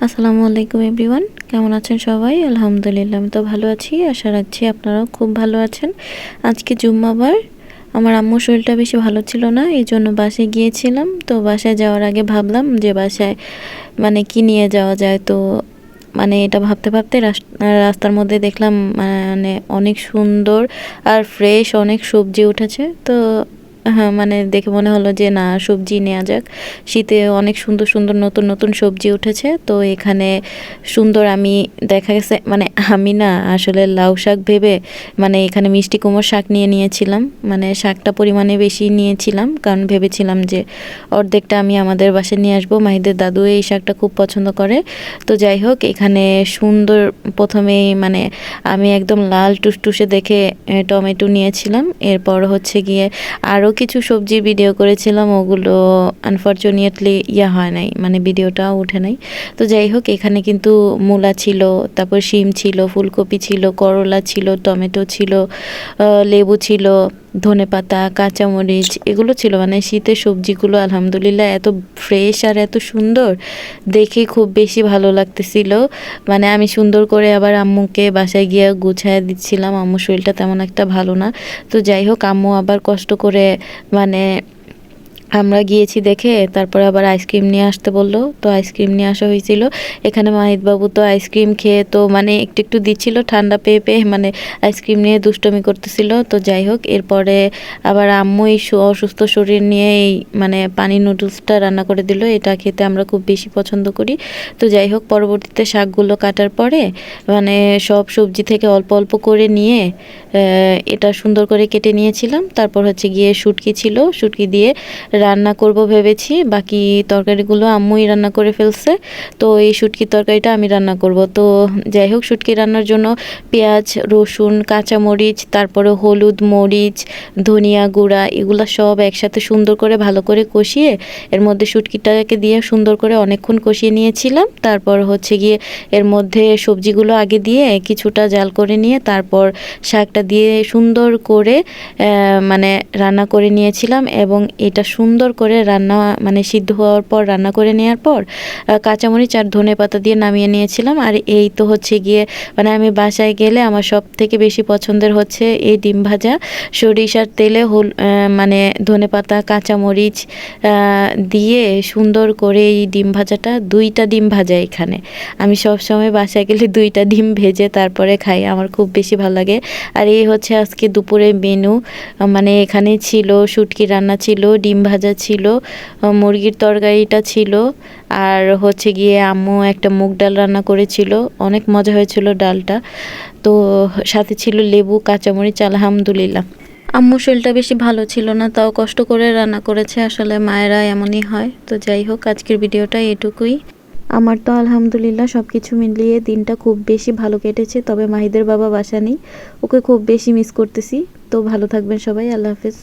আসসালামু আলাইকুম এভরিওয়ান, কেমন আছেন সবাই? আলহামদুলিল্লাহ আমি তো ভালো আছি। আশা রাখছি আপনারাও খুব ভালো আছেন। আজকে জুম্মাবার, আমার আম্মুর শরীরটা বেশি ভালো ছিল না, এই জন্য বাসায় গিয়েছিলাম। তো বাসায় যাওয়ার আগে ভাবলাম যে বাসায় কি নিয়ে যাওয়া যায়। তো এটা ভাবতে ভাবতে রাস্তার মধ্যে দেখলাম অনেক সুন্দর আর ফ্রেশ অনেক সবজি উঠেছে। তো হ্যাঁ, দেখে মনে হলো যে না, সবজি নেওয়া যাক। শীতে অনেক সুন্দর সুন্দর নতুন নতুন সবজি উঠেছে। তো এখানে সুন্দর, আমি দেখা গেছে আমি না আসলে লাউ শাক ভেবে এখানে মিষ্টি কুমড়ো শাক নিয়েছিলাম। শাকটা পরিমাণে বেশি নিয়েছিলাম, কারণ ভেবেছিলাম যে অর্ধেকটা আমি আমাদের বাসায় নিয়ে আসবো। মাহিদের দাদু এই শাকটা খুব পছন্দ করে। তো যাই হোক, এখানে সুন্দর প্রথমেই আমি একদম লাল টুসটুসে দেখে টমেটো নিয়েছিলাম। এরপর হচ্ছে গিয়ে আরও কিছু সবজির ভিডিও করেছিলাম, ওগুলো আনফরচুনেটলি হয় নাই, ভিডিওটাও উঠে নাই। তো যাই হোক, এখানে কিন্তু মূলা ছিল, তারপর শিম ছিল, ফুলকপি ছিল, করলা ছিল, টমেটো ছিল, লেবু ছিল, ধনেপাতা, কাঁচামরিচ, এগুলো ছিল। শীতের সবজিগুলো আলহামদুলিল্লাহ এত ফ্রেশ আর এত সুন্দর, দেখে খুব বেশি ভালো লাগতেছিল। আমি সুন্দর করে আবার আম্মুকে বাসায় গিয়ে গুছায় দিচ্ছিলাম। আম্মুর শরীরটা তেমন একটা ভালো না। তো যাই হোক, আম্মু আবার কষ্ট করে আমরা গিয়েছি দেখে তারপরে আবার আইসক্রিম নিয়ে আসতে বললো। তো আইসক্রিম নিয়ে আসা হয়েছিল। এখানে মাহিদ বাবু তো আইসক্রিম খেয়ে তো একটু একটু দিচ্ছিল, ঠান্ডা পেয়ে পেয়ে আইসক্রিম নিয়ে দুষ্টমি করতেছিল। তো যাই হোক, এরপরে আবার আম্মু এই অসুস্থ শরীর নিয়ে এই পানি নুডলসটা রান্না করে দিল। এটা খেতে আমরা খুব বেশি পছন্দ করি। তো যাই হোক, পরবর্তীতে শাকগুলো কাটার পরে সব সবজি থেকে অল্প অল্প করে নিয়ে এটা সুন্দর করে কেটে নিয়েছিলাম। তারপর হচ্ছে গিয়ে শুটকি ছিল, শুটকি দিয়ে রান্না করব ভেবেছি। বাকি তরকারিগুলো আম্মুই রান্না করে ফেলছে। তো এই শুটকির তরকারিটা আমি রান্না করব। তো যাই হোক, শুটকি রান্নার জন্য পেঁয়াজ, রসুন, কাঁচামরিচ, তারপরে হলুদ, মরিচ, ধনিয়া গুঁড়া, এগুলো সব একসাথে সুন্দর করে ভালো করে কষিয়ে এর মধ্যে শুটকিটাকে দিয়ে সুন্দর করে অনেকক্ষণ কষিয়ে নিয়েছিলাম। তারপর হচ্ছে গিয়ে এর মধ্যে সবজিগুলো আগে দিয়ে কিছুটা জাল করে নিয়ে তারপর শাকটা দিয়ে সুন্দর করে রান্না করে নিয়েছিলাম। এবং এটা সুন্দর করে রান্না সিদ্ধ হওয়ার পর রান্না করে নেওয়ার পর কাঁচামরিচ আর ধনেপাতা দিয়ে নামিয়ে নিয়েছিলাম। আর এই তো হচ্ছে গিয়ে আমি বাসায় গেলে আমার সব থেকে বেশি পছন্দের হচ্ছে এই ডিম ভাজা। সরিষার তেলে ধনেপাতা, কাঁচামরিচ দিয়ে সুন্দর করে এই ডিম ভাজাটা, 2টা ডিম ভাজা এখানে আমি সব সময় বাসায় গেলে 2টা ডিম ভেজে তারপরে খাই, আমার খুব বেশি ভালো লাগে। আর এই হচ্ছে আজকে দুপুরের মেনু। এখানে ছিল শুটকি রান্না ছিল, ডিম ভাজা ছিল, মুরগির তরকারিটা ছিল, আর হচ্ছে গিয়ে আম্মু একটা মুগ ডাল রান্না করেছিল, অনেক মজা হয়েছিল ডালটা। তো সাথে ছিল লেবু, কাঁচামরিচ। আলহামদুলিল্লাহ, আম্মুর শরীরটা বেশি ভালো ছিল না, তাও কষ্ট করে রান্না করেছে। আসলে মায়েরা এমনই হয়। তো যাই হোক, আজকের ভিডিওটা এটুকুই। আমার তো আলহামদুলিল্লাহ সব কিছু মিলিয়ে দিনটা খুব বেশি ভালো কেটেছে। তবে মাহিদের বাবা বাসা নেই, ওকে খুব বেশি মিস করতেছি। তো ভালো থাকবেন সবাই, আল্লাহ হাফেজ।